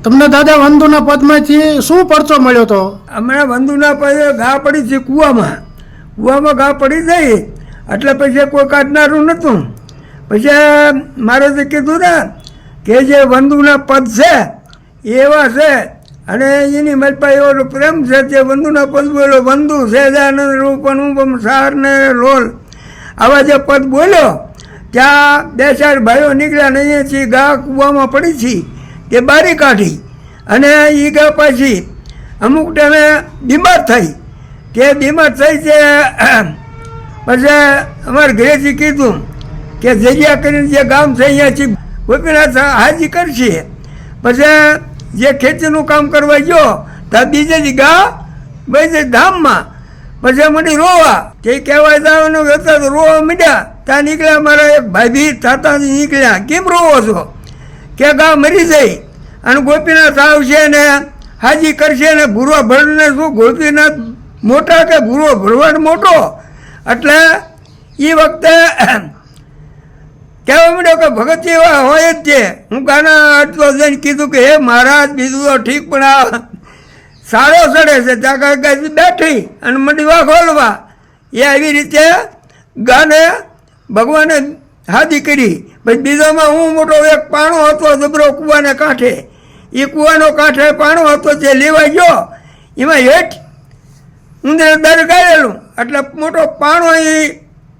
તમને દાદા વંદુના પદમાંથી શું પરચો મળ્યો હતો? હમણાં વંદુના પદે ઘા પડી છે કૂવામાં ઘા પડી ગઈ એટલે પછી કોઈ કાઢનારું નહોતું. પછી મારે તો કીધું ને કે જે વંદુના પદ છે એવા છે અને એની મલપા એવો પ્રેમ છે તે વંદુના પદ બોલો વંદુ સહેજાનંદ રૂપમ સાર ને લોલ આવા જે પદ બોલ્યો ત્યાં 2-4 ભાઈઓ નીકળ્યા ને અહીંયાથી ઘા કૂવામાં પડી છે તે બારી કાઢી અને એ ઘા પાછી અમુક ટાઈમે બીમાર થઈ તે પછી અમારે ઘરેથી કીધું કે જગ્યા કરીને જે ગામ છે અહીંયાથી ગોપીનાથ હાજી કરશે. પછી જે ખેતીનું કામ કરવા ગયો ત્યાં બીજે ગા ભાઈ ધામમાં પછી મને રોવા તે કહેવાય જવાનું હતા તો રોવા મીડ્યા. ત્યાં નીકળ્યા મારા એક ભાભી થતા નીકળ્યા કેમ રોવો છો કે ગા મરી જાય અને ગોપીનાથ આવશે ને હાજી કરશે ને ભૂરો ભરને શું ગોપીનાથ મોટા કે ભૂરો ભરવાડ મોટો એટલે એ વખતે કહેવા માંડ્યો કે ભગત એવા હોય જ છે. હું ગાના અટલો જઈને કીધું કે હે મહારાજ બીજું તો ઠીક પણ આ સારો ચડે છે ત્યાં કાંઈ બેઠી અને મંડી વાઘ ખોલવા એ આવી રીતે ગાને ભગવાને હાદી કરી. પછી બીજામાં હું મોટો એક પાણો હતો જબરો કૂવાને કાંઠે એ કૂવાનો કાંઠે પાણો હતો તે લેવા ગયો એમાં હેઠ ઉંદરે દર ગાળેલું એટલે મોટો પાણો એ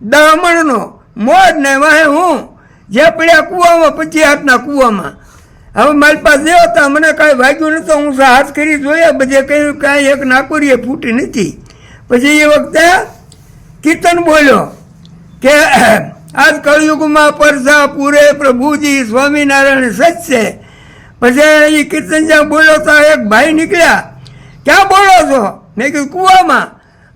10 મણનો મોજ ને વાહે હું જે પડ્યા કૂવામાં 25 હાથના કૂવામાં. હવે મારી પાસે જે હતા મને કાંઈ વાગ્યું નહોતું. હું હાથ કરી જોયા બધે કહ્યું કાંઈ એક નાકોરીએ ફૂટી નથી. પછી એ વખતે કીર્તન બોલ્યો કે આજ કળયુગમાં પરસા પૂરે પ્રભુજી સ્વામિનારાયણ સચ છે. પછી એ કીર્તન જ્યાં બોલ્યો તો એક ભાઈ નીકળ્યા ક્યાં બોલો છો? મેં કીધું કૂવામાં.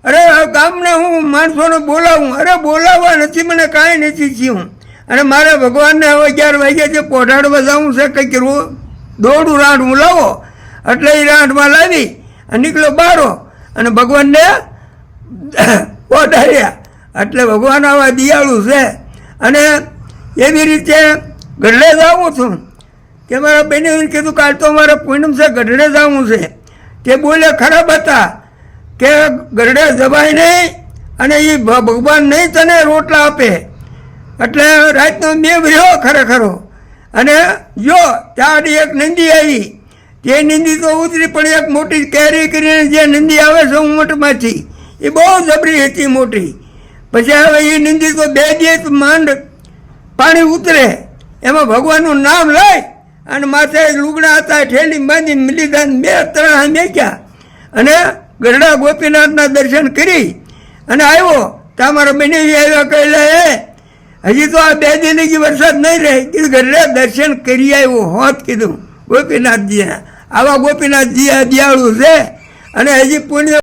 અરે ગામને હું માણસોને બોલાવું. અરે બોલાવવા નથી મને કાંઈ નથી થયું અને મારે ભગવાનને હવે 11 વાગ્યા છે પોઢાડવા જવું છે કંઈક દોડું રાંઢ લાવો એટલે એ રાંઢમાં લાવી અને નીકળ્યો બારો અને ભગવાનને પોઢાડ્યા. એટલે ભગવાન આવા દિયાળુ છે. અને એવી રીતે ગઢડે જવું છું કે મારા બેને કીધું કાલ તો મારે પૂનમ છે ગઢડે જવું છે. તે બોલે ખરાબ હતા કે ગઢડે જવાય નહીં અને એ ભગવાન નહીં તને રોટલા આપે. એટલે રાતનો મેં રહ્યો ખરેખરો અને જો ત્યાં એક નંદી આવી તે નંદી તો ઉતરી પણ એક મોટી કેરી કરીને જે નંદી આવે છે ઉમટમાંથી એ બહુ જબરી હતી મોટી. પછી હવે એ નંદી તો 2 દિવસ માંડ પાણી ઉતરે એમાં ભગવાનનું નામ લઈ અને માથે લુગડા હતા ઠેલી બાંધીને મિલીદાન 2-3 મેક્યા અને ગઢડા ગોપીનાથના દર્શન કરી અને આવ્યો. ત્યાં મારા બનેવી આવ્યા કહેલા હજી તો આ 2 દિન વરસાદ નહીં રહે. કીધું ગઢડા દર્શન કરી આવ્યો હોત કીધું ગોપીનાથજીના. આવા ગોપીનાથજી આ દિયાળુ છે અને હજી પુણ્ય